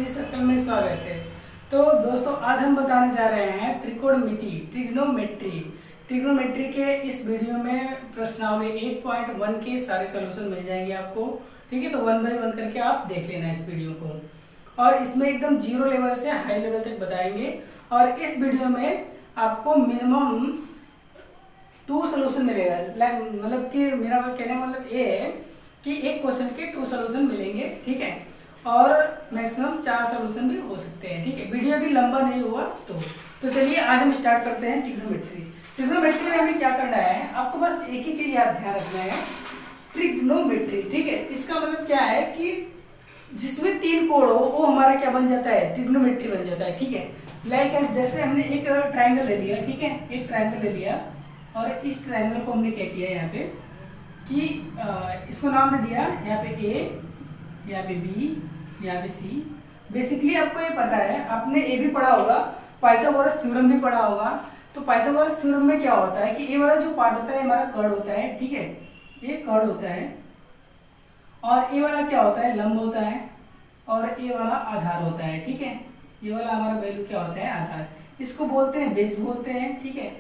Circle में स्वागत है। तो दोस्तों आज हम बताने जा रहे हैं त्रिकोणमिति ट्रिग्नोमेट्री के इस वीडियो में प्रश्नावली 8.1 के सारे सॉल्यूशन मिल जाएंगे आपको। ठीक है, तो 1 बाय 1 करके आप देख लेना इस वीडियो को। और इसमें एकदम जीरो लेवल से हाई लेवल तक बताएंगे। और इस वीडियो में आपको मिनिमम 2 सोल्यूशन मिलेगा। मतलब कि मेरा कहने का मतलब ये है कि एक क्वेश्चन के 2 सोल्यूशन मिलेंगे। ठीक है, और मैक्सिमम 4 सोल्यूशन भी हो सकते हैं। ठीक है, वीडियो भी लंबा नहीं हुआ तो चलिए आज हम स्टार्ट करते हैं ट्रिग्नोमेट्री में हमें क्या करना है, आपको बस एक ही चीज याद ध्यान रखना है, ट्रिग्नोमेट्री। ठीक है, इसका मतलब क्या है कि जिसमें 3 कोण हो वो हमारा क्या बन जाता है, ट्रिग्नोमेट्री बन जाता है। ठीक है, लाइक जैसे हमने एक ट्राइंगल ले लिया। ठीक है, एक ट्राइंगल ले लिया और इस ट्राइंगल को हमने क्या किया यहाँ पे कि इसको नाम दे दिया यहाँ पे ए, यहाँ पे बी, यहाँ पे सी। बेसिकली आपको ये पता है, आपने ए भी पढ़ा होगा, पाइथागोरस थ्योरम भी पढ़ा होगा। तो पाइथागोरस थ्योरम में क्या होता है कि ए वाला जो पार्ट होता है हमारा कर्ण होता है। ठीक है, ये कर्ण होता है और ए वाला क्या होता है, लंब होता है और ए वाला आधार होता है। ठीक है, ये वाला हमारा वैल्यू क्या होता है, आधार। इसको बोलते हैं बेस बोलते हैं। ठीक है,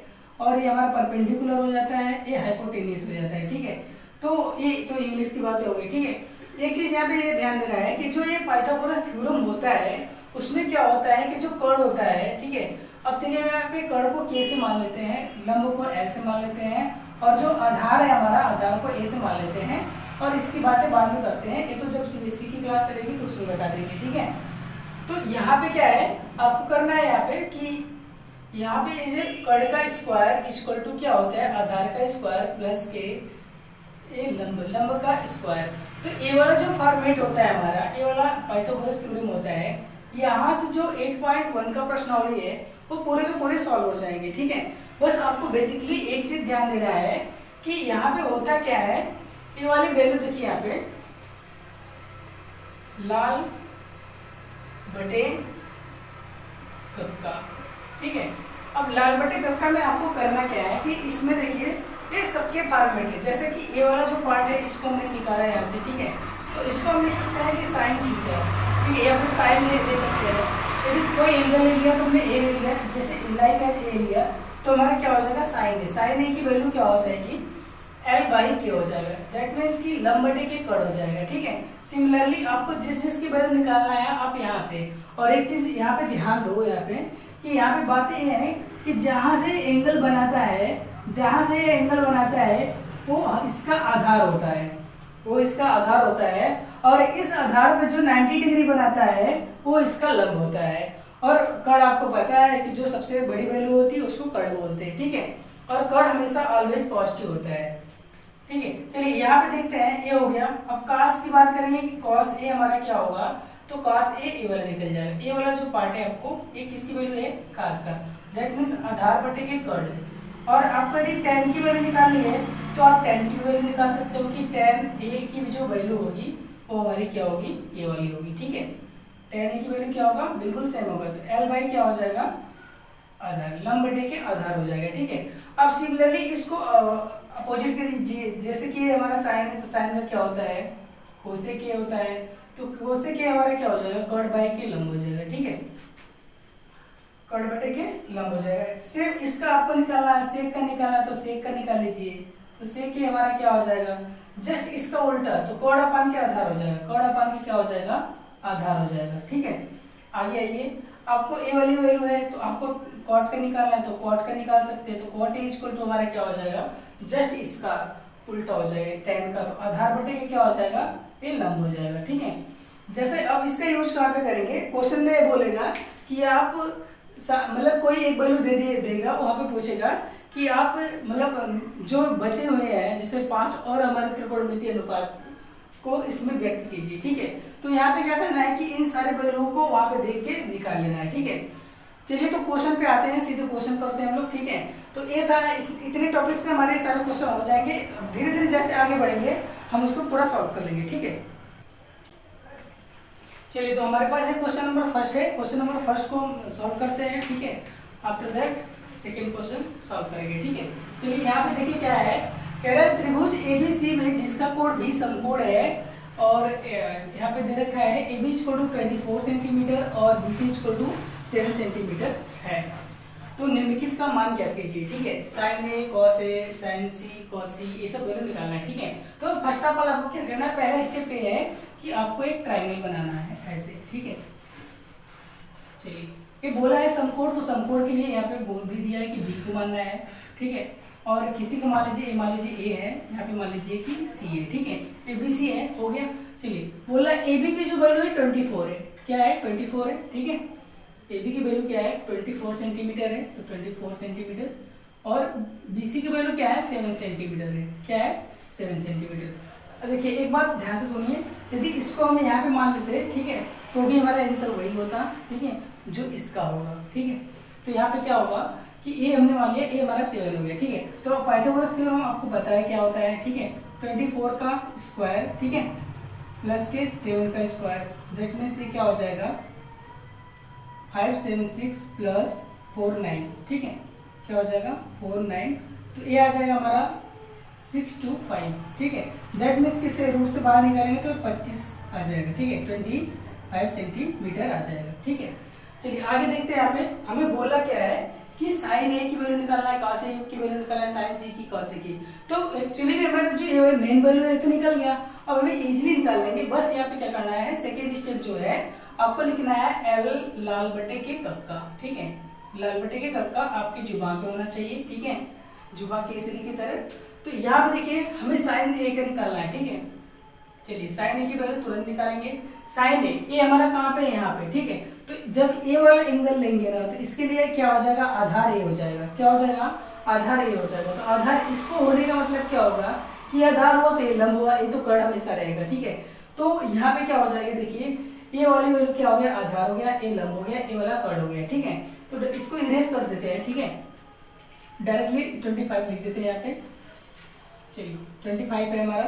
और ये हमारा परपेंडिकुलर हो जाता है, ये हाइपोटेन्यूस हो जाता है। ठीक है, तो ये तो इंग्लिश की बात हो गई। ठीक है, एक चीज यहाँ पे ये ध्यान देना है कि जो ये पाइथागोरस थ्योरम होता है उसमें क्या होता है कि जो कर्ण होता है। ठीक है, अब चलिए हम यहाँ पे कर्ण को के से मान लेते हैं, लंब को एल से मान लेते हैं और जो आधार है हमारा आधार को ए से मान लेते हैं। और इसकी बातें बाद में करते हैं, ये तो जब सीबीएसई की क्लास चलेगी तो उसमें बता देंगे। ठीक है, तो यहाँ पे क्या है आपको करना है यहाँ पे कि यहाँ पे ये कर्ण का स्क्वायर इक्वल टू क्या होता है, आधार का स्क्वायर प्लस के ए लंब का स्क्वायर। तो ए वाला जो फॉर्मेट होता है हमारा, ए वाला पाइथागोरस थ्योरम होता है, यहाँ से जो 8.1 का प्रश्नावली है वो पूरे के पूरे सॉल्व हो जाएंगे। ठीक है, बस आपको बेसिकली एक चीज ध्यान देना है कि यहाँ पे होता क्या है, ये वाली वैल्यू देखिए यहाँ पे लाल बटे कक्का। ठीक है, अब लाल बटे कक्का में आपको करना क्या है कि इसमें देखिए ये सबके फॉर्मेट है। जैसे कि ये वाला जो पार्ट है इसको हमने निकाला है यहाँ से। ठीक है, तो इसको हम लिख सकते हैं कि साइन थीटा। ठीक है, या फिर साइन ले सकते हैं। यदि कोई एंगल ले लिया तो हमने ए ले लिया, जैसे लाइक एज ए लिया तो हमारा क्या हो जाएगा, साइन ए। साइन ए की वैल्यू क्या हो जाएगी, एल बाई के हो जाएगा। दैट मीन्स कि लंब बटे के कर्ण हो जाएगा। ठीक है, सिमिलरली आपको जिस की वैल्यू निकालना है आप यहाँ से। और एक चीज यहाँ पे ध्यान दो यहाँ पे कि यहाँ पे बात ये है कि जहाँ से एंगल बनाता है, जहां से एंगल बनाता है वो इसका आधार होता है, वो इसका आधार होता है। और इस आधार पे जो 90 डिग्री बनाता है वो इसका लंब होता है। और कर्ण आपको पता है कि जो सबसे बड़ी वैल्यू होती है उसको कर्ण बोलते हैं। ठीक है, और कर्ण हमेशा ऑलवेज पॉजिटिव होता है। ठीक है, चलिए यहाँ पे देखते हैं, ये हो गया। अब cos की बात करेंगे कि cos ए हमारा क्या होगा, तो cos ए वाला निकल जाएगा। ए वाला जो पार्ट है आपको, ये किसकी वैल्यू है, cos का। दैट मीन्स आधार बटे के कर्ण। और आपको यदि tan की वैल्यू निकालनी है तो आप tan की वैल्यू निकाल सकते हो कि tan a की जो वैल्यू होगी वो हमारी क्या होगी, ये वाली होगी। ठीक है, tan a की वैल्यू क्या होगा, बिल्कुल सेम होगा। तो l बाई क्या हो जाएगा, आधार, लंब बटे के आधार हो जाएगा। ठीक है, अब सिमिलरली इसको अपोजिट कर दीजिए। जैसे कि हमारा साइन है तो साइन का क्या होता है, कोसेक के होता है। तो कोसेक के हमारा क्या हो जाएगा, कर्ण बाई के लंब हो जाएगा। ठीक है, कर्ण बटे के लंब हो जाएगा। सेक इसका आपको निकालना है, सेक का निकालना है तो सेक का निकाल लीजिए। तो सेक के हमारा क्या हो जाएगा, जस्ट इसका उल्टा, तो कर्ण अपान के आधार हो जाएगा, कर्ण अपान के क्या हो जाएगा, आधार हो जाएगा। ठीक है, आगे आइए, आपको ए वाली वैल्यू है तो आपको कॉट का निकालना है तो कॉट का निकाल सकते हैं। तो कॉट ए इक्वल टू हमारा क्या हो जाएगा, जस्ट इसका उल्टा हो जाएगा, tan का। तो आधार बटे के क्या हो जाएगा, ये लंब हो जाएगा। ठीक है, जैसे अब इसका यूज कहाँ पे करेंगे, क्वेश्चन में बोलेगा कि आप मतलब कोई एक वैल्यू देगा, वहां पे पूछेगा कि आप मतलब जो बचे हुए हैं जैसे 5 और हमारे त्रिकोणमितीय अनुपात को इसमें व्यक्त कीजिए। ठीक है, तो यहाँ पे क्या करना है कि इन सारे वैल्यूओं को वहां पे देख के निकाल लेना है। ठीक है, चलिए तो क्वेश्चन पे आते हैं, सीधे क्वेश्चन करते हैं हम लोग। ठीक है, तो ये था, इतने टॉपिक से हमारे सारे क्वेश्चन हो जाएंगे। धीरे धीरे जैसे आगे बढ़ेंगे हम उसको पूरा सॉल्व कर लेंगे। ठीक है, चलिए तो हमारे पास एक क्वेश्चन नंबर फर्स्ट है। क्वेश्चन नंबर फर्स्ट को हम सॉल्व करते हैं। ठीक है, after that second question solve करेंगे। ठीक है, चलिए यहाँ पे देखिए क्या है, कह रहा है त्रिभुज एबीसी में जिसका कोण भी समकोण है और यहाँ पे दे रखा है A B equal to 24 centimetre और B C equal to 7 centimetre है। तो निम्नलिखित का मान ज्ञात कीजिए, ठीक है। Sine A, cos A, sine C, cos C, ये सब वैल्यू निकालना है, ठीक है। तो फर्स्ट ऑफ ऑल आपको क्या करना है, पहला स्टेप ये है कि आपको एक ट्रायंगल बनाना है ऐसे, ठीक है। चलिए, ये बोला है समकोण, तो समकोण के लिए यहाँ पे बोल भी दिया है कि बी को मानना है, ठीक है। और किसी को मान लीजिए ए है, यहाँ पे मान लीजिए कि सी है, ठीक है। ए बी सी है, हो गया। चलिए, बोला ए बी की जो वैल्यू है 24 है, क्या है 24 है, ठीक है। ए बी की वैल्यू क्या है 24 सेंटीमीटर है, तो 24 सेंटीमीटर। और बी सी की वैल्यू क्या है 7 सेंटीमीटर है, क्या है 7 सेंटीमीटर। अब देखिए एक बात ध्यान से सुनिए, यदि इसको हम यहाँ पे मान लेते हैं, ठीक है, तो भी हमारा आंसर वही होता, ठीक है, जो इसका होगा, ठीक है। तो यहाँ पे क्या होगा कि ए हमने मान लिया, ए हमारा 7 हो गया, ठीक है। तो पाइथागोरस थ्योरम आपको पता है क्या होता है, ठीक है। 24 का स्क्वायर, ठीक है, प्लस के 7 का स्क्वायर, देखने से क्या हो जाएगा 576 प्लस 49, ठीक है, क्या हो जाएगा 49। तो ये आ जाएगा हमारा 625, ठीक है। दैट मीन्स किससे रूट से बाहर निकालेंगे तो 25 आ जाएगा, ठीक है, 25 सेंटीमीटर आ जाएगा, ठीक है। चलिए आगे देखते हैं। यहाँ पे हमें बोला क्या है कि साइन ए की वैल्यू निकालना है, कॉस ए की वैल्यू निकालना है, साइन सी की, कॉस ए की। तो एक्चुअली में हमारा जो मेन वैल्यू है तो निकल गया, अब हमें इजीली निकाल लेंगे। बस यहाँ पे क्या करना है, सेकेंड स्टेप जो है आपको लिखना है एल लाल बटे के कप का, ठीक है। लाल बटे के कप का आपकी जुबान पे होना चाहिए, ठीक है, जुबान केसरी की तरह। तो यहाँ पे देखिए हमें साइन ए का निकालना है, ठीक है। चलिए साइन ए की वैल्यू तुरंत निकालेंगे। साइन ए हमारा कहाँ पे है, यहाँ पे, ठीक है। तो जब ए वाला एंगल लेंगे ना, तो इसके लिए क्या हो जाएगा, आधार ए हो जाएगा, क्या हो जाएगा, आधार ए हो जाएगा। तो आधार इसको होने का मतलब क्या होगा कि आधार हुआ तो ये लंब हुआ, ये तो कर्ण हमेशा रहेगा, ठीक है। तो यहाँ पे क्या हो जाएगा, देखिए ये वाली वैल्यू क्या हो गया, आधार हो गया, ए लंब हो गया, ए वाला कर्ण हो गया, ठीक है। तो इसको इरेज कर देते हैं, ठीक है, डायरेक्टली 25 लिख देते हैं यहाँ पे। चलिए 25 है हमारा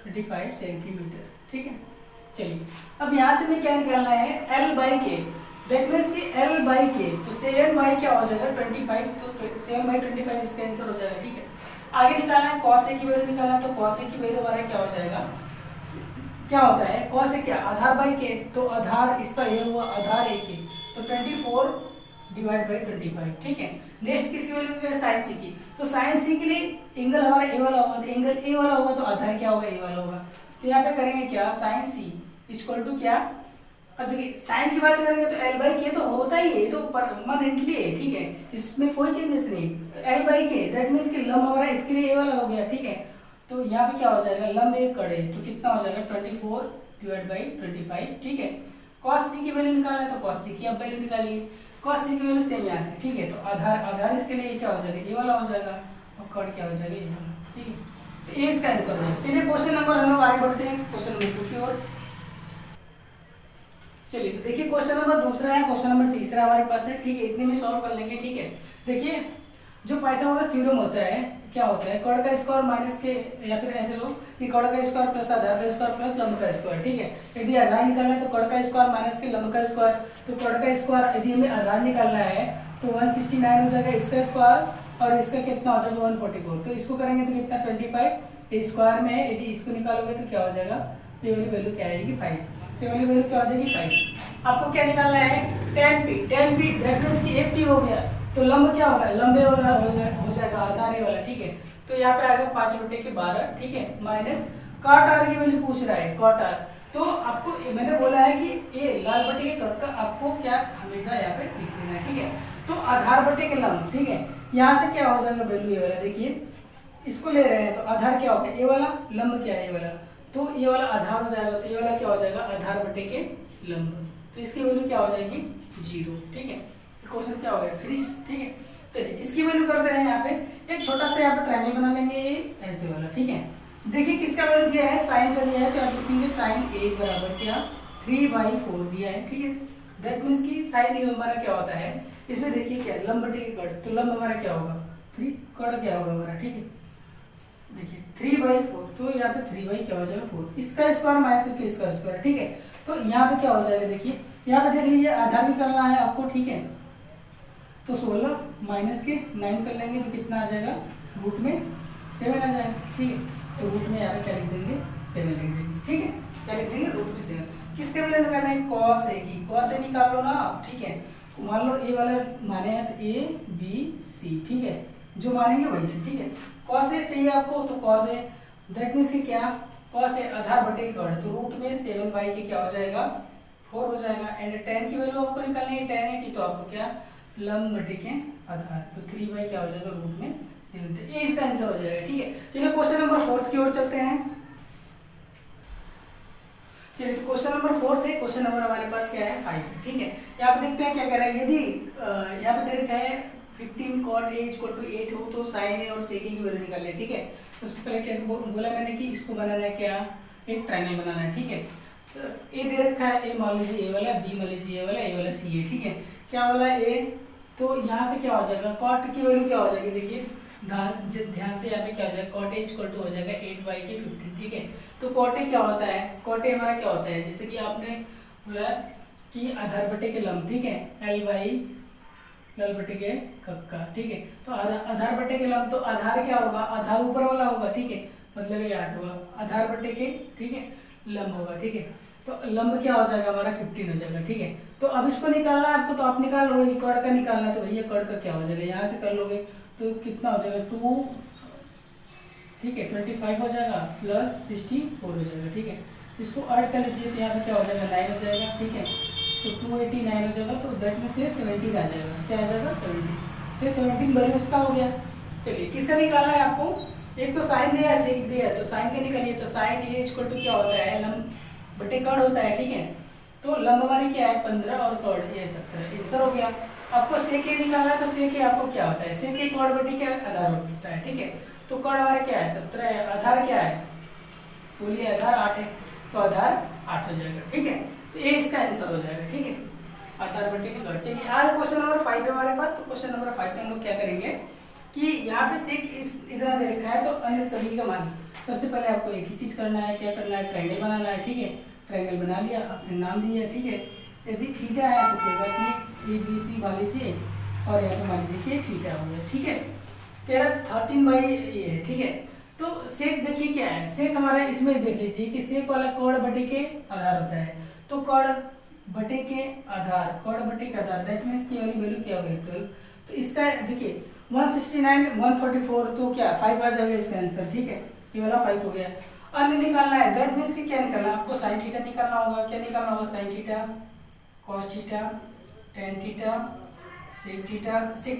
25 सेंटीमीटर, ठीक है। चलिए अब यहाँ से हमें क्या निकालना है, L बाई के। दैट मीन्स कि L बाई के, तो 7 बाई क्या हो जाएगा 25, तो 7 बाई 25 इसका आंसर हो जाएगा, ठीक है। आगे निकालना है कॉस ए की वैल्यू निकालना है, तो कॉस ए की वैल्यू हमारा क्या हो जाएगा, क्या होता है कॉस ए क्या, आधार बाई के, तो आधार इसका ये हुआ आधार ए के, तो 24 डिवाइड बाई 25, ठीक है। नेक्स्ट किसी वैल्यू है साइन सी की, तो साइन सी के लिए एंगल हमारा ए वाला होगा, तो एंगल ए वाला होगा तो आधार क्या होगा, ए वाला होगा। तो यहाँ पे करेंगे क्या, साइन सी इक्वल टू क्या, अब देखिए साइन की बात करेंगे तो एल बाई के तो होता ही है, तो परमानेंटली है, ठीक है, इसमें कोई चेंजेस नहीं। तो एल बाई के दैट मीन्स कि लंब हमारा इसके लिए ए वाला हो गया, ठीक है। तो यहाँ पे क्या हो जाएगा, लंब एक कड़े, तो कितना हो जाएगा 24 डिवाइड बाई 25, ठीक है। कॉस सी की वैल्यू निकालना है, तो कॉस सी की अब वैल्यू निकालिए, कॉस सी की वैल्यू सेम यहाँ से, ठीक है। तो आधार इसके लिए क्या हो जाएगा, ये वाला हो जाएगा, और कड़ क्या हो जाएगा, ये वाला, ठीक है। तो ये इसका आंसर है। चलिए क्वेश्चन नंबर हम लोग आगे बढ़ते हैं क्वेश्चन नंबर 2 की ओर। चलिए तो देखिए क्वेश्चन नंबर दूसरा है, क्वेश्चन नंबर तीसरा हमारे पास है, ठीक है। इतने में सॉल्व कर लेंगे, ठीक है। देखिए जो पाइथागोरस थ्योरम होता है, क्या होता है, कर्ण का स्क्वायर माइनस के, या फिर ऐसे लो कि कर्ण का स्क्वायर प्लस आधार का स्क्वायर प्लस लंब का स्क्वायर, ठीक है। यदि आधार निकालना है तो कर्ण का स्क्वायर माइनस के लंब का स्क्वायर, तो कर्ण का स्क्वायर यदि हमें आधार निकालना है तो 169 हो जाएगा इसका स्क्वायर, और इसका कितना हो जाएगा 144। तो इसको करेंगे तो कितना 25 स्क्वायर में है, यदि इसको निकालोगे तो क्या हो जाएगा, तो ये वाली वैल्यू क्या आएगी 5, तो ये वाली वैल्यू क्या हो जाएगी 5। आपको क्या निकालना है, tan p दैट मींस कि एक p हो गया, तो लंब क्या होगा, लंबे वाला हो जाएगा आधार वाला, ठीक है। तो यहाँ पे आएगा 5/12, ठीक है, माइनस cot r की वैल्यू पूछ रहा है, cot r। तो आपको मैंने बोला है कि ये लाल बटे के कट का आपको क्या हमेशा यहाँ पे लिख देना है, ठीक है। तो आधार बटे के लंब, ठीक है, यहाँ से क्या हो जाएगा वैल्यू ये वाला, देखिए इसको ले रहे हैं तो आधार क्या होगा, ये वाला, लंब क्या है ये वाला, तो ये वाला आधार हो जाएगा, तो ये वाला क्या हो जाएगा आधार बटे के लंब, तो इसकी वैल्यू क्या हो जाएगी 0, ठीक है। क्वेश्चन क्या हो गया फिनिश, ठीक है। चलिए इसकी वैल्यू करते हैं, यहाँ पे एक छोटा सा यहाँ पे ट्रायंगल बना लेंगे ये ऐसे वाला, ठीक है। देखिए किसका वैल्यू दिया है, साइन का दिया है, तो आप लिखेंगे साइन ए बराबर क्या 3/4 दिया है, ठीक है। दैट मीन्स कि साइन ए हमारा क्या होता है, इसमें देखिए क्या लंब बटे के कड़, तो लंब हमारा क्या होगा 3, कड़ क्या होगा हमारा, ठीक है। देखिए 3/4, तो यहाँ पे 3 क्या हो जाएगा 4, इसका स्क्वायर माइनस इसका स्क्वायर, ठीक है। तो यहाँ पे क्या हो जाएगा, देखिए यहाँ पे देख लीजिए आधार निकालना है आपको, ठीक है। तो 16 माइनस के 9 कर लेंगे तो कितना आ जाएगा, रूट में 7 आ जाएगा, ठीक है। तो रूट में यहाँ पे क्या लिख देंगे 7 लिख देंगे, ठीक है। क्या लिख देंगे रूट में 7। किसके वैल्यू निकालना है cos a की, cos a निकाल लो ना आप, ठीक है। मान लो a वाला माने हैं तो a b c, ठीक है, जो मानेंगे वही से, ठीक है। cos a चाहिए आपको तो cos a, दैट मीन्स कि क्या cos a आधार बटे कर्ण, तो रूट में 7 के क्या हो जाएगा 4 हो जाएगा। एंड tan की वैल्यू आपको निकालनी है, tan a की तो आपको क्या लंब बटे के आधार, तो 3 क्या हो जाएगा रूट में 7, ये इसका आंसर हो जाएगा, ठीक है। चलिए क्वेश्चन नंबर 4 की ओर चलते हैं। चलिए तो क्वेश्चन नंबर 4 है, क्वेश्चन नंबर हमारे पास क्या है 5, ठीक है। यहाँ पे देखते हैं क्या कह रहा है। यदि यहाँ पे दे रखा है 15 cot a = 8 हो तो sin a और sec a की वैल्यू निकाल ले, ठीक है। सबसे पहले क्या बोला मैंने कि इसको बनाना है क्या, एक ट्रायंगल बनाना है, ठीक है। ए दे रखा है, ए मान लीजिए ए वाला, बी मान लीजिए ए वाला, ए वाला सी है, ठीक है। क्या वाला ए, तो यहाँ से क्या हो जाएगा cot की वैल्यू क्या हो जाएगी, देखिए ध्यान से यहाँ पे क्या हो जाएगा cot a = हो जाएगा 8 के 15, ठीक है। तो cot a क्या होता है, cot a हमारा क्या होता है, जैसे कि आपने बोला कि आधार बटे के लंब, ठीक है, l बटे के कक्का, ठीक है। तो आधार बटे के लंब, तो आधार क्या होगा, आधार ऊपर वाला होगा, ठीक है, मतलब ये 8 होगा, आधार बटे के, ठीक है, लंब होगा, ठीक है। तो लंब क्या हो जाएगा हमारा 15 हो जाएगा, ठीक है। तो अब इसको निकालना है आपको, तो आप निकाल लोगे, कर्ण का निकालना है तो भैया कर्ण का क्या हो जाएगा, यहाँ से कर लोगे तो कितना हो जाएगा 2, ठीक है, 25 हो जाएगा प्लस 64 हो जाएगा, ठीक है। इसको ऐड कर लीजिए तो यहाँ पे क्या हो जाएगा 9 हो जाएगा, ठीक है। तो 289 हो जाएगा, तो दैट में से 17 आ जाएगा, क्या आ जाएगा 17, फिर 17 वैल्यू इसका हो गया। चलिए किसका निकालना है आपको, एक तो साइन दिया है, सेक दिया है, तो साइन का निकालिए। तो साइन ए = क्या होता है लंब बटे कर्ण होता है, ठीक है। तो लंब हमारी क्या है 15 और कर्ण ये 17, आंसर हो गया। आपको सेक ए निकालना है, तो सेक ए आपको क्या होता है, सेक ए कर्ण बटे क्या आधार होता है, ठीक है। तो कर्ण हमारा क्या है 17 है, आधार क्या है बोलिए, आधार 8 है, तो आधार 8 हो जाएगा, ठीक है। तो ये इसका आंसर हो जाएगा, ठीक है, आधार बटे के कर्ण। चलिए आज क्वेश्चन नंबर 5 है हमारे पास। तो क्वेश्चन नंबर 5 में हम लोग क्या करेंगे कि यहाँ पे सेक इस इतना दे रखा है, तो अन्य सभी का मान, सबसे पहले आपको एक ही चीज करना है, क्या करना है ट्रायंगल बनाना है, ठीक है। ट्रायंगल बना लिया, अपने नाम दिया, ठीक है। यदि थीटा है तो कोई बात नहीं, ABC मान लीजिए, और यहाँ पे मान लीजिए कि थीटा हो गया, ठीक है। तेरा 13 ये है, ठीक है। तो सेक देखिए क्या है, सेक हमारा इसमें देख लीजिए कि सेक वाला कर्ण बटे के आधार होता है, तो कर्ण बटे के आधार, कर्ण बटे के आधार, दैट मींस की वाली वैल्यू क्या होगी 12। तो इसका देखिए 169 144, तो क्या 5 आ जाएगा इसका आंसर, ठीक है, ये वाला 5 हो गया। अन्य निकालना है, दैट मींस कि क्या निकालना है आपको, sin थीटा निकालना होगा। क्या निकालना होगा, sin theta, cos theta, tan theta, sec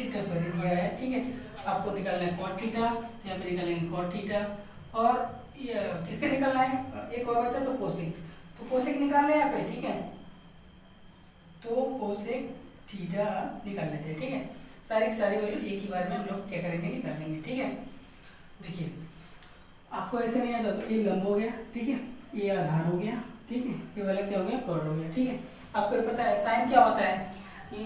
theta sorry दिया है, ठीक है। आपको निकालना है cot थीटा, यहाँ पे निकालेंगे cot थीटा, और ये किसके निकालना है, एक और बचा तो कोसेक, तो कोसेक निकालना है यहाँ पे, ठीक है। तो कोसेक थीटा निकाल लेते हैं, ठीक है। सारी की सारी वैल्यू एक ही बार में हम लोग क्या करेंगे निकाल लेंगे, ठीक है। देखिए आपको ऐसे नहीं आता, तो ये लंब हो गया, ठीक है, ये आधार हो गया, ठीक है, ये वाला क्या हो गया कर्ण हो गया, ठीक है। आपको पता है साइन क्या होता है,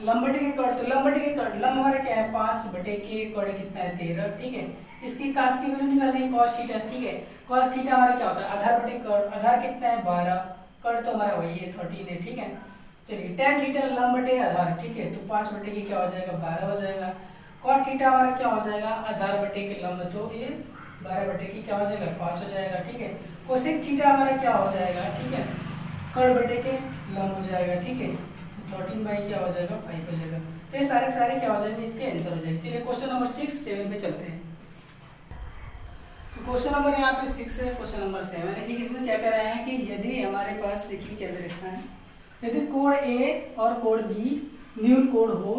लंब बटे के कर्ण, तो लंब बटे के कर्ण, लंब हमारा क्या है 5 बटे के कर्ण कितना है 13, ठीक है। इसकी कास की वैल्यू निकालेंगे cos थीटा, ठीक है। cos थीटा हमारा क्या होता है आधार बटे कर्ण, आधार कितना है 12, कर्ण तो हमारा वही है 13 है, ठीक है। चलिए tan थीटा लंब बटे आधार, ठीक है, तो 5 बटे के क्या हो जाएगा 12 हो जाएगा। cot थीटा हमारा क्या हो जाएगा आधार बटे के लंब, तो ये 12 बटे की क्या हो जाएगा 5 हो जाएगा, ठीक है। कोसेक थीटा हमारा क्या हो जाएगा, ठीक है, कर्ण बटे के लंब हो जाएगा, ठीक है। 13 क्या हो जाएगा 5 हो जाएगा। तो ये सारे सारे क्या हो जाएंगे इसके आंसर हो जाएंगे। चलिए क्वेश्चन नंबर 6 7 पे चलते हैं। तो क्वेश्चन नंबर यहाँ पे 6 है, क्वेश्चन नंबर 7 है, ठीक। इसमें क्या कह रहे हैं कि यदि हमारे पास देखिए क्या दे रखा है, यदि कोण A और कोण B न्यून कोण हो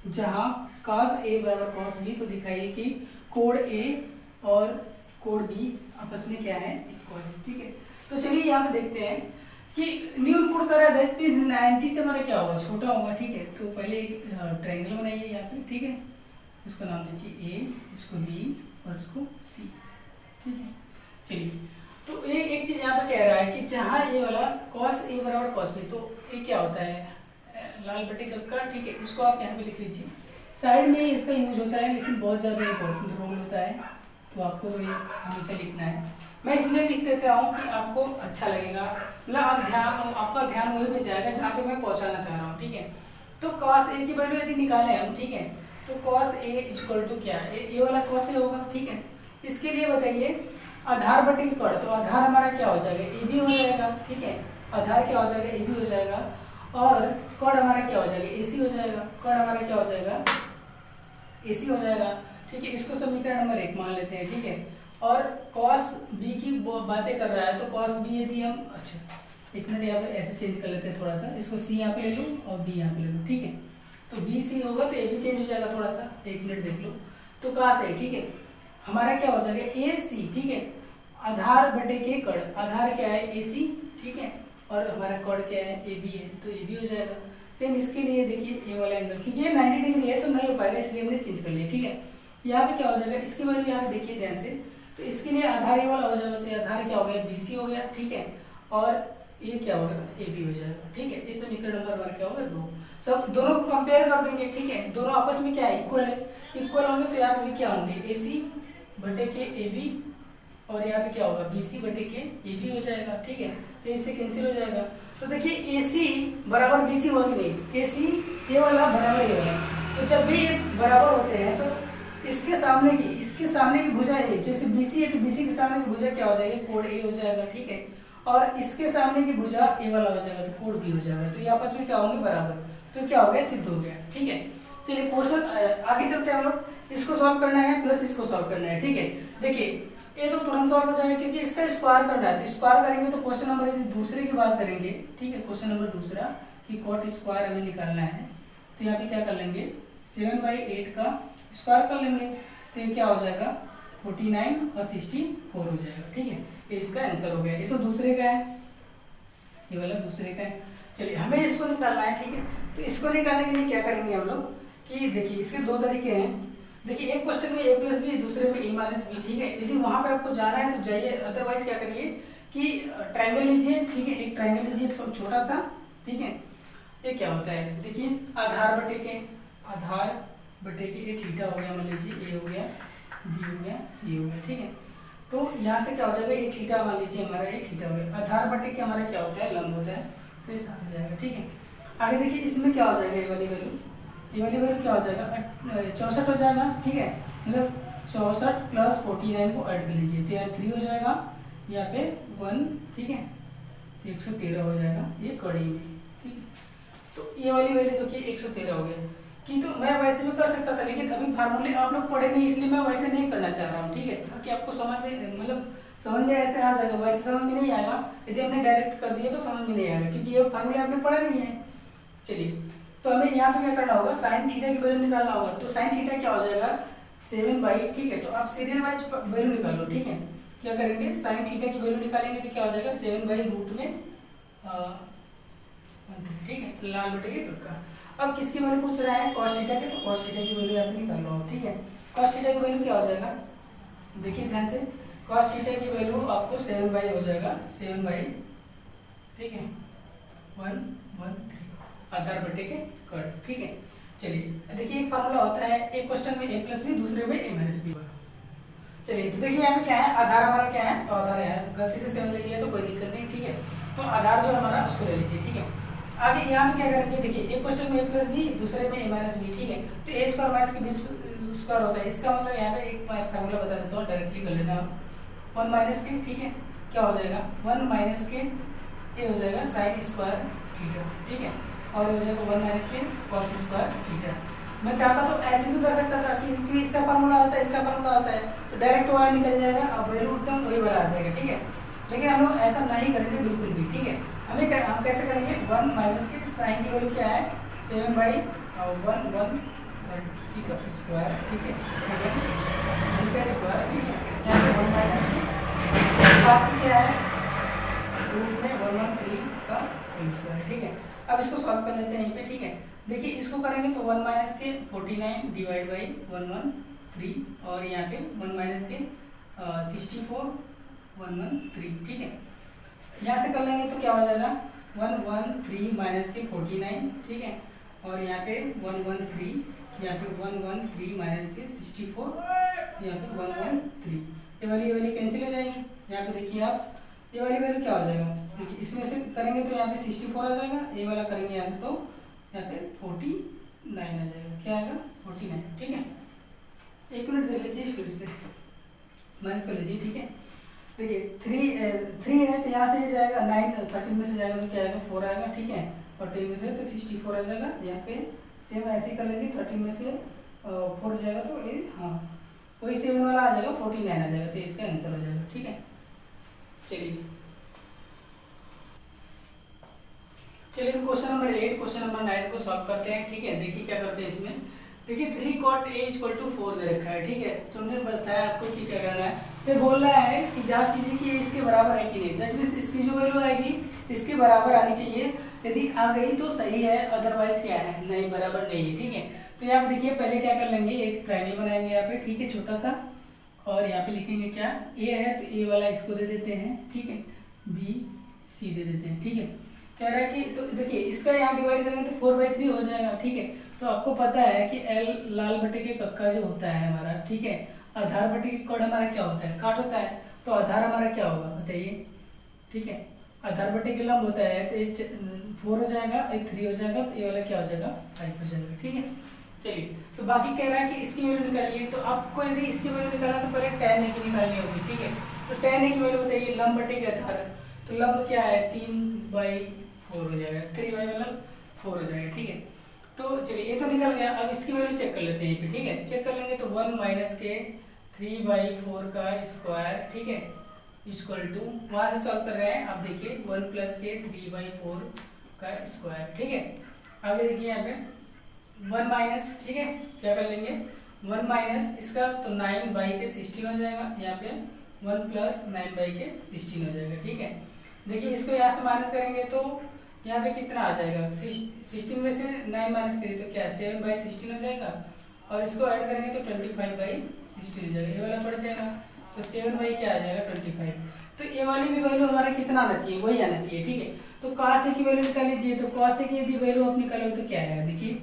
जहाँ cos A बराबर cos B, तो दिखाइए कि कोण A और कोण B आपस में क्या है इक्वल है, ठीक है। तो चलिए यहाँ पे देखते हैं कि न्यून कोण कर रहा है, 90 से हमारा क्या होगा छोटा होगा, ठीक है। तो पहले एक ट्रायंगल बनाइए यहाँ पे, ठीक है, इसको नाम दीजिए A, इसको B और इसको C, ठीक है। चलिए तो एक चीज यहाँ पे कह रहा है कि जहाँ ये वाला cos A बराबर cos B, तो ये क्या होता है लाल बटे का, ठीक है। इसको आप यहाँ पे लिख लीजिए, साइड में इसका यूज होता है लेकिन बहुत ज़्यादा इम्पोर्टेंट रोल होता है, तो आपको ये हमेशा लिखना है। मैं इसलिए लिख देता हूँ कि आपको अच्छा लगेगा, मतलब आपका ध्यान वहीं पे जाएगा जहाँ पे मैं पहुँचाना चाह रहा हूँ, ठीक है। तो cos A की वैल्यू यदि निकालें हम, ठीक है, तो cos A = क्या है, ये वाला cos A होगा, ठीक है। इसके लिए बताइए आधार बटे कड़, तो आधार हमारा क्या हो जाएगा, ए बी हो जाएगा, ठीक है, आधार क्या हो जाएगा, ए बी हो जाएगा, और कड़ हमारा क्या हो जाएगा, ए सी हो जाएगा, कड़ हमारा क्या हो जाएगा, ए सी हो जाएगा, ठीक है। इसको समीकरण नंबर 1 मान लेते हैं, ठीक है। और कॉस बी की बातें कर रहा है, तो कॉस बी यदि हम, अच्छा एक मिनट यहाँ पे ऐसे चेंज कर लेते हैं थोड़ा सा, इसको सी यहाँ पे ले लूँ और बी यहाँ पे ले लूँ, ठीक है। तो बी सी होगा तो ए भी चेंज हो जाएगा थोड़ा सा, एक मिनट देख लो। तो कहाँ से, ठीक है, हमारा क्या हो जाएगा, ए सी, ठीक है, आधार बटे के कड़, आधार क्या है ए सी, ठीक है, और हमारा कड़ क्या है ए बी है, तो ए बी हो जाएगा। सेम इसके लिए देखिए ये वाला एंगल, क्योंकि ये 90 डिग्री है तो नहीं हो पाएगा, इसलिए हमने चेंज कर लिया, ठीक है। यहाँ पे क्या हो जाएगा, इसके बारे में यहाँ पे देखिए ध्यान से, तो इसके लिए आधार ये वाला हो जाएगा, तो आधार क्या हो गया, बी सी हो गया, ठीक है, और ये क्या होगा, ए बी हो जाएगा, ठीक है। इस समीकरण नंबर हमारा क्या होगा 2। सब दोनों को कंपेयर कर देंगे, ठीक है, दोनों आपस में क्या है, इक्वल है, इक्वल होंगे तो यहाँ पे भी क्या होंगे, ए सी बटे के ए बी, और यहाँ पे क्या होगा, बी सी बटे के ए बी हो जाएगा, ठीक है। तो इससे कैंसिल हो जाएगा। तो देखिए ए सी बराबर बी सी हुआ कि नहीं, ए सी ये वाला बराबर ये वाला, तो जब भी ये बराबर होते हैं तो इसके सामने की भुजा है, जैसे बी सी है तो बी सी के सामने की भुजा क्या हो जाएगी, कोण ए हो जाएगा, ठीक है, और इसके सामने की भुजा ए वाला हो जाएगा, तो कोण बी हो जाएगा, तो ये आपस में क्या होंगे, बराबर, तो क्या हो गया, सिद्ध हो गया, ठीक है। चलिए क्वेश्चन आगे चलते हैं हम लोग, इसको सॉल्व करना है प्लस इसको सॉल्व करना है, ठीक है। देखिए ये तो तुरंत सॉल्व हो जाएगा क्योंकि इसका स्क्वायर करना है, तो स्क्वायर करेंगे तो क्वेश्चन नंबर दूसरे की बात करेंगे, ठीक है, क्वेश्चन नंबर दूसरा कि कॉट स्क्वायर हमें निकालना है, तो यहाँ पे क्या कर लेंगे, 7/8 का स्क्वायर कर लेंगे, तो ये क्या हो जाएगा, 49 और 64 हो जाएगा, ठीक है। ये इसका आंसर हो गया, ये तो दूसरे का है, ये वाला दूसरे का है। चलिए हमें इसको निकालना है, ठीक है, तो इसको निकालने के लिए क्या करेंगे हम लोग कि देखिए इसके दो तरीके हैं। देखिए एक क्वेश्चन में a प्लस बी, दूसरे में a माइनस बी, ठीक है। यदि वहां पे आपको जाना है तो जाइए, अदरवाइज क्या करिए कि ट्रायंगल लीजिए, ठीक है, एक ट्रायंगल लीजिए छोटा सा, ठीक है। ये क्या होता है, देखिए आधार बटे के ये थीटा हो गया, मान लीजिए a हो गया, b हो गया, c हो गया, ठीक है। तो यहाँ से क्या हो जाएगा, ये थीटा मान लीजिए हमारा, ये थीटा हो गया, आधार बटे के हमारा क्या होता है, लंब होता है, तो ये साथ हो जाएगा, ठीक है। आगे देखिए इसमें क्या हो जाएगा, ये वाली वैल्यू क्या हो जाएगा, 64 हो जाएगा, ठीक है, मतलब 64 प्लस 49 को ऐड कर लीजिए, तो यहाँ 3 हो जाएगा, यहाँ पे 1, ठीक है, 113 हो जाएगा, ये कड़ी में, ठीक है। तो ये वाली वैल्यू देखिए 113 हो गया, कि तो मैं वैसे भी कर सकता था, लेकिन अभी फार्मूले आप लोग पढ़े नहीं, इसलिए मैं वैसे नहीं करना चाह रहा हूँ, ठीक है, ताकि आपको समझ में, मतलब समझ में ऐसे आ जाएगा, वैसे समझ में नहीं आएगा, यदि हमने डायरेक्ट कर दिया तो समझ में नहीं आएगा, क्योंकि ये फार्मूले आपने पढ़ा नहीं है। चलिए तो हमें यहाँ पे क्या करना होगा, साइन थीटा की वैल्यू निकालना होगा, तो साइन थीटा क्या हो जाएगा, 7/, ठीक है। तो आप सीरियल वाइज वैल्यू निकालो, ठीक है। क्या करेंगे, साइन थीटा की वैल्यू निकालेंगे तो क्या हो जाएगा, 7/√में 1, ठीक है, लाल बटे के कक्का। अब किसकी वैल्यू पूछ रहा है, कॉस थीटा के, तो कॉस थीटा की वैल्यू आप निकाल लो, ठीक है। कॉस थीटा की वैल्यू क्या हो जाएगा, देखिए ध्यान से, कॉस थीटा की वैल्यू आपको 7/, हो जाएगा 7/, ठीक है, 113 आधार बटे के कड़, ठीक है। चलिए देखिए एक फार्मूला होता है, एक क्वेश्चन में a प्लस बी, दूसरे में a माइनस बी। चलिए तो देखिए यहाँ पे क्या है, आधार हमारा क्या है, तो आधार है, गलती से 7 ले लिया तो कोई दिक्कत नहीं, ठीक है। तो आधार जो हमारा उसको ले लीजिए, ठीक है। आगे यहाँ पे क्या करेंगे, देखिए एक क्वेश्चन में a प्लस बी, दूसरे में a माइनस बी, ठीक है। तो a स्क्वायर माइनस के b स्क्वायर होता है, इसका मतलब यहाँ पे एक फार्मूला बता देता हूँ, डायरेक्टली कर लेना, 1 माइनस के, ठीक है, क्या हो जाएगा, 1 माइनस के ये हो जाएगा साइन स्क्वायर थीटा, ठीक है, और हो जाएगा 1 माइनस के कॉस स्क्वायर थीटा। मैं चाहता तो ऐसे भी कर सकता था कि इसका फार्मूला होता है, इसका फार्मूला होता है, तो डायरेक्ट वाला निकल जाएगा, अब वैल्यू एकदम वही वाला आ जाएगा, ठीक है। लेकिन हम लोग ऐसा नहीं करेंगे बिल्कुल भी, ठीक है। हम कैसे करेंगे, 1 माइनस के साइन की वैल्यू क्या है, 7/1 स्क्वायर, ठीक है, स्क्वायर, ठीक है। यहाँ पे 1 माइनस के पास क्या है, रूट में 113 का स्क्वायर, ठीक है। अब इसको सॉल्व कर लेते हैं यहीं पे, ठीक है। देखिए इसको करेंगे तो 1 माइनस के 49 डिवाइड बाई 113, और यहाँ पे 1 माइनस के 64 113, ठीक है। यहाँ से कर लेंगे तो क्या हो जाएगा, 113 माइनस के 49, ठीक है, और यहाँ पे 113, यहाँ पे 113 माइनस के 64, यहाँ पे 113, ये वाली कैंसिल हो जाएगी। यहाँ पे देखिए आप, ये वाली वैल्यू क्या हो जाएगा, देखिए इसमें से करेंगे तो यहाँ पे 64 आ जाएगा, ये वाला करेंगे यहाँ से तो यहाँ पे 49 आ जाएगा, क्या आएगा 49, ठीक है। एक मिनट देख लीजिए, फिर से माइनस कर लीजिए, ठीक है। देखिए 3 है तो यहाँ से ये जाएगा 9 13 में से जाएगा तो क्या आएगा 4 आएगा, ठीक है, और 10 में से तो 64 आ जाएगा। यहाँ पे सेम ऐसे ही कर लेंगे, 13 में से 4 जाएगा तो ये हाँ वही 7 वाला आ जाएगा, 49 आ जाएगा, तो इसका आंसर हो जाएगा, ठीक है। चलिए क्वेश्चन नंबर 8 क्वेश्चन नंबर 9 को सॉल्व करते हैं, ठीक है। देखिए क्या करते हैं इसमें, देखिए 3 cot a = 4 दे रखा है, ठीक है। तो हमने बताया आपको कि क्या करना है, फिर बोल रहा है कि जांच कीजिए कि ये इसके बराबर है कि नहीं, दैट मींस इसकी जो वैल्यू आएगी इसके बराबर आनी चाहिए, यदि आ गई तो सही है, अदरवाइज क्या है, नहीं बराबर नहीं है, ठीक है। तो यहाँ पे देखिए पहले क्या कर लेंगे, एक ट्रायंगल बनाएंगे यहाँ पे, ठीक है, छोटा सा, और यहाँ पे लिखेंगे क्या, ए है तो ए वाला इसको दे देते हैं, ठीक है, बी सी दे देते हैं, ठीक है। कह रहा है कि तो देखिए इसका यहाँ डिवाइड करेंगे तो 4/3 हो जाएगा, ठीक है। तो आपको पता है कि एल लाल बटे के कक्का जो होता है हमारा, ठीक है, आधार बटे के कड़ हमारा क्या होता है, काट होता है, तो आधार हमारा क्या होगा बताइए, ठीक है, आधार बटे के लंब होता है, तो ये 4 हो जाएगा, ये 3 हो जाएगा, तो ये वाला क्या हो जाएगा 5 हो जाएगा, ठीक है। चलिए तो बाकी कह रहा है कि इसकी वैल्यू निकालिए, तो आपको यदि इसकी वैल्यू निकालना तो पहले tan a की निकालनी होगी, ठीक है। तो tan a की वैल्यू बताइए, लंब बटे के आधार, तो लंब क्या है 3/4 हो जाएगा, 3 मतलब 4 हो जाएगा, ठीक है। तो चलिए ये तो निकल गया, अब इसकी वैल्यू चेक कर लेते हैं, ठीक है, चेक कर लेंगे तो 1 - के 3/4 का स्क्वायर, ठीक है, इक्वल टू, वहां से सॉल्व कर रहे हैं, अब देखिए 1 + के 3/4 का स्क्वायर, ठीक है। आगे देखिए यहाँ पे 1 - ठीक है, क्या कर लेंगे 1 - इसका तो 9/16 हो जाएगा, यहाँ पे 1 + 9/16 हो जाएगा, ठीक है। देखिए इसको यहाँ से माइनस करेंगे तो यहाँ पे कितना आ जाएगा, 16 में से 9 माइनस करिए तो क्या 7/16 हो जाएगा, और इसको ऐड करेंगे तो 25/16 हो जाएगा, ये वाला पड़ जाएगा, तो 7 क्या आ जाएगा 25। तो ये वाली भी वैल्यू हमारा कितना आना चाहिए, वही आना चाहिए, ठीक है। तो cos a की वैल्यू निकाल लीजिए, तो cos a की यदि वैल्यू आप निकालोगे तो क्या आएगा, देखिए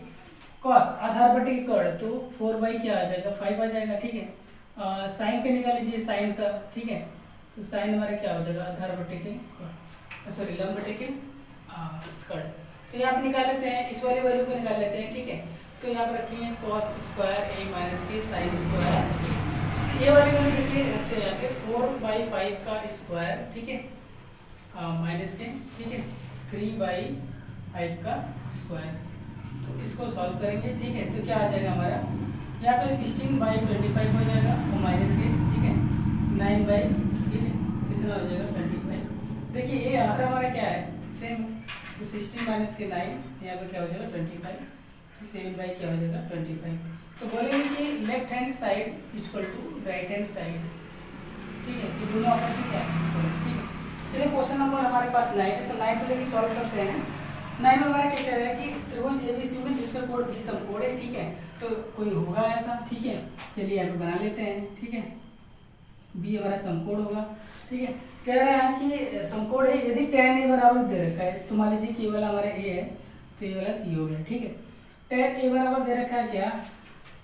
cos आधार बटे के कड़, तो 4 क्या आ जाएगा 5 आ जाएगा, ठीक है। साइन पे निकाल लीजिए, साइन का, ठीक है, तो साइन हमारा क्या हो जाएगा आधार बटे के सॉरी लंब बटे के कड़, तो यहाँ पे निकाल लेते हैं, इस वाली वैल्यू को निकाल लेते हैं, ठीक है। तो यहाँ पर रखिए cos स्क्वायर a - के sin स्क्वायर, ये वाली वैल्यू देखिए रखते हैं यहाँ पे 4/5 का स्क्वायर, ठीक है, माइनस के, ठीक है, 3/5 का स्क्वायर, तो इसको सॉल्व करेंगे, ठीक है। तो क्या आ जाएगा हमारा यहाँ पे 16/25 हो जाएगा, और माइनस के, ठीक है, 9 ठीक है, कितना हो जाएगा 25। देखिए ये आधा हमारा क्या है सेम, तो 16 - के 9 यहाँ पे क्या हो जाएगा 25, तो 7 क्या हो जाएगा 25। तो बोलेंगे कि left hand side equal to right hand side, ठीक है, तो दोनों आपस में क्या है, ठीक है। चलिए क्वेश्चन नंबर हमारे पास 9 है, तो 9 को लेकर सॉल्व करते हैं। 9 में हमारा क्या कह रहा है कि त्रिभुज ABC में जिसका कोण भी समकोण है, ठीक है, तो कोई होगा ऐसा, ठीक है, चलिए यहाँ पे बना लेते हैं, ठीक है, बी हमारा समकोण होगा, ठीक है। कह रहे हैं कि समकोण है यदि tan a बराबर दे रखा है, तो मान लीजिए कि ये वाला हमारा a है तो ये वाला c हो गया, ठीक है। tan a बराबर दे रखा है क्या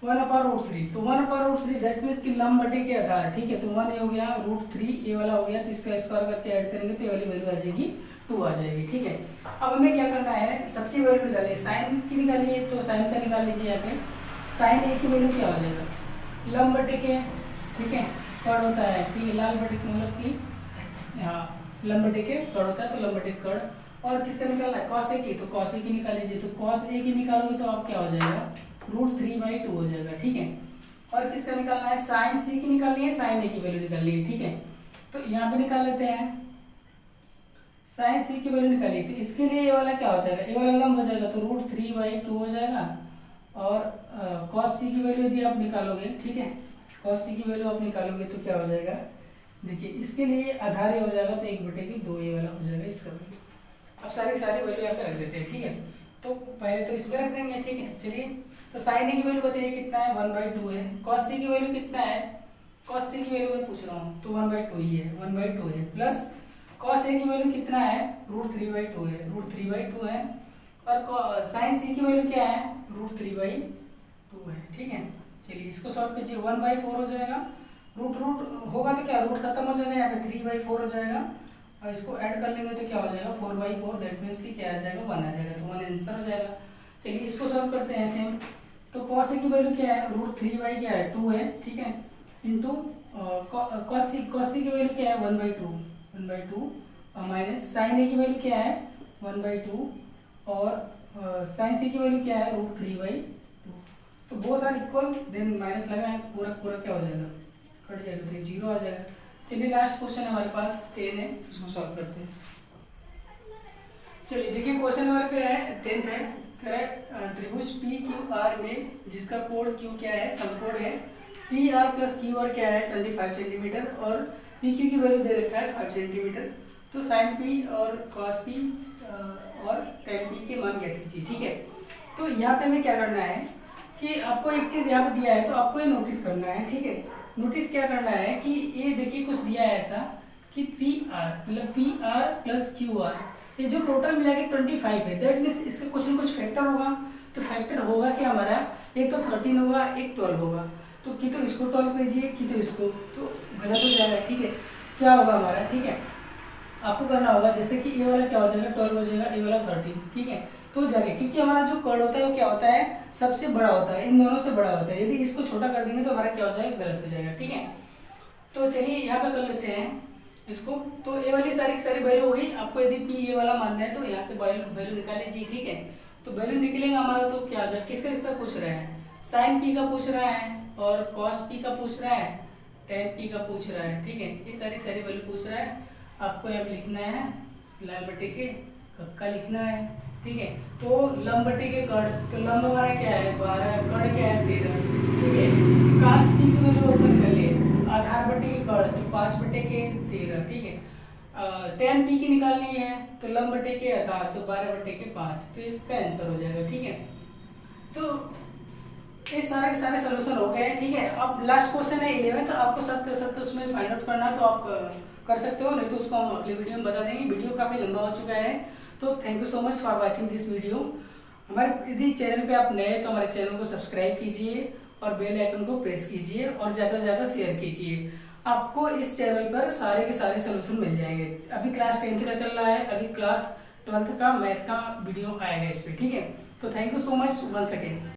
1/√3, तो 1/√3 दैट मींस कि लंब बटे के आधार, ठीक है, तो 1 हो गया, √3 a वाला हो गया, तो इसका स्क्वायर करके ऐड करेंगे तो ये वाली वैल्यू आ जाएगी 2 आ जाएगी, ठीक है। अब हमें क्या करना है, सबकी वैल्यू निकालिए, साइन की निकालिए, तो साइन का निकाल लीजिए, यहाँ पे साइन a की वैल्यू क्या हो जाएगा लंब बटे के, ठीक है, कड़ होता है, ठीक है, लाल बटे मतलब कि हाँ लंब बटे के कड़ होता है, तो लंब बटे कड़, और किसका निकालना है cos a की, तो cos a की निकाल लीजिए, तो cos a की निकालोगे तो आप क्या हो जाएगा √3/2 हो जाएगा, ठीक है। और किसका निकालना है sin c की निकालनी है, sin a की वैल्यू निकालनी है, ठीक है। तो यहाँ पे निकाल लेते हैं sin c की वैल्यू निकालिए, तो इसके लिए ये वाला क्या हो जाएगा, ये वाला लंब हो जाएगा, तो √3/2 हो जाएगा, और cos c की वैल्यू यदि आप निकालोगे, ठीक है, cos c की वैल्यू आप निकालोगे तो क्या हो जाएगा, देखिए इसके लिए आधार ये हो जाएगा, तो 1/2 ये वाला हो जाएगा इसका वैल्यू। अब सारी वैल्यू यहाँ पे रख देते हैं, ठीक है। तो पहले तो इसमें रख देंगे, ठीक है। चलिए तो sin a की वैल्यू बताइए कितना है 1/2 है, cos c की वैल्यू कितना है, cos c की वैल्यू मैं पूछ रहा हूँ, तो 1/2 ही है, 1/2 है, प्लस cos a की वैल्यू कितना है √3/2 है, √3/2 है, और sin c की वैल्यू क्या है √3/2 है, ठीक है। चलिए इसको सॉल्व कीजिए, 1/4 हो जाएगा, रूट होगा तो क्या रूट खत्म हो जाएगा, यहाँ पे 3/4 हो जाएगा, और इसको ऐड कर लेंगे तो क्या हो जाएगा 4/4, दैट मीन्स कि क्या आ जाएगा 1 आ जाएगा, तो 1 आंसर हो जाएगा। चलिए इसको सॉल्व करते हैं सेम, तो cos a की वैल्यू क्या है √3/क्या है 2 है, ठीक है, इंटू कॉस सी की वैल्यू क्या है 1/2 माइनस साइन ए की वैल्यू क्या है 1/2 और साइन सी की वैल्यू क्या है √3/2। तो both are equal, then minus लगाए, पूरा पूरा क्या हो जाएगा, कट जाएगा, तो 0 आ जाएगा। चलिए लास्ट क्वेश्चन हमारे पास 10 है, उसको सॉल्व करते हैं। चलिए देखिए क्वेश्चन नंबर पे है 10th है, कह रहा है त्रिभुज पी क्यू आर में जिसका कोण क्यू क्या है, समकोण है, P R plus Q R क्या है 25 सेंटीमीटर और पी क्यू की वैल्यू दे रखा है 5 सेंटीमीटर। तो साइन पी और कॉस पी और टेन पी के मान ज्ञात कीजिए, ठीक है। तो यहाँ पे हमें क्या करना है कि आपको एक चीज़ यहाँ पे दिया है तो आपको ये नोटिस करना है, ठीक है। नोटिस क्या करना है कि ये देखिए कुछ दिया है ऐसा कि P R plus Q R, ये जो टोटल मिला के 25 है, दैट मीन्स इसका कुछ न कुछ फैक्टर होगा। तो फैक्टर होगा कि हमारा एक तो 13 होगा, एक 12 होगा। तो कि तो इसको 12 कीजिए, कि तो इसको, तो गलत हो जाएगा, ठीक है। क्या होगा हमारा, ठीक है, आपको करना होगा जैसे कि ये वाला क्या हो जाएगा 12 हो जाएगा, ये वाला 13, ठीक है। तो जाके क्योंकि हमारा जो कर्ण होता है वो क्या होता है, सबसे बड़ा होता है, इन दोनों से बड़ा होता है। यदि इसको छोटा कर देंगे तो हमारा क्या हो जाएगा, गलत हो जाएगा, ठीक है। तो चलिए यहाँ पे कर लेते हैं इसको। तो ये वाली सारी की सारी वैल्यू होगी। आपको यदि पी ये वाला मानना है तो यहाँ से वैल्यू निकाल लीजिए, ठीक है। तो वैल्यू निकलेगा हमारा तो क्या हो जाएगा, किसका किसका पूछ रहा है, साइन पी का पूछ रहा है और कॉस पी का पूछ रहा है, टेन पी का पूछ रहा है, ठीक है। ये सारी वैल्यू पूछ रहा है। आपको यहाँ लिखना है लाल बटे के कक्का लिखना है, ठीक है। तो लंब बटे के कर्ण, तो लंब हमारा क्या है 12, कर्ण क्या है 13, ठीक है। कास पी की वैल्यू ऊपर निकालिए, आधार बटे के कर्ण तो 5 बटे के 13, ठीक है। टेन पी की निकालनी है तो लंब बटे के आधार तो 12 बटे के 5, तो इसका आंसर हो जाएगा, ठीक है। तो ये सारे के सारे सोल्यूशन हो गए हैं, ठीक है। अब लास्ट क्वेश्चन है 11, तो आपको सत्य सत्य उसमें फाइंड आउट करना है तो आप कर सकते हो, नहीं तो उसको हम अगले वीडियो में बता देंगे। वीडियो काफ़ी लंबा हो चुका है, तो thank you so much for watching this video. हमारे यदि चैनल पे आप नए तो हमारे चैनल को सब्सक्राइब कीजिए और बेल आइकन को प्रेस कीजिए और ज़्यादा से ज़्यादा शेयर कीजिए। आपको इस चैनल पर सारे के सारे सोल्यूशन मिल जाएंगे। अभी क्लास 10th का चल रहा है, अभी क्लास 12th का मैथ का वीडियो आएगा इस पर, ठीक है। तो thank you so much once again.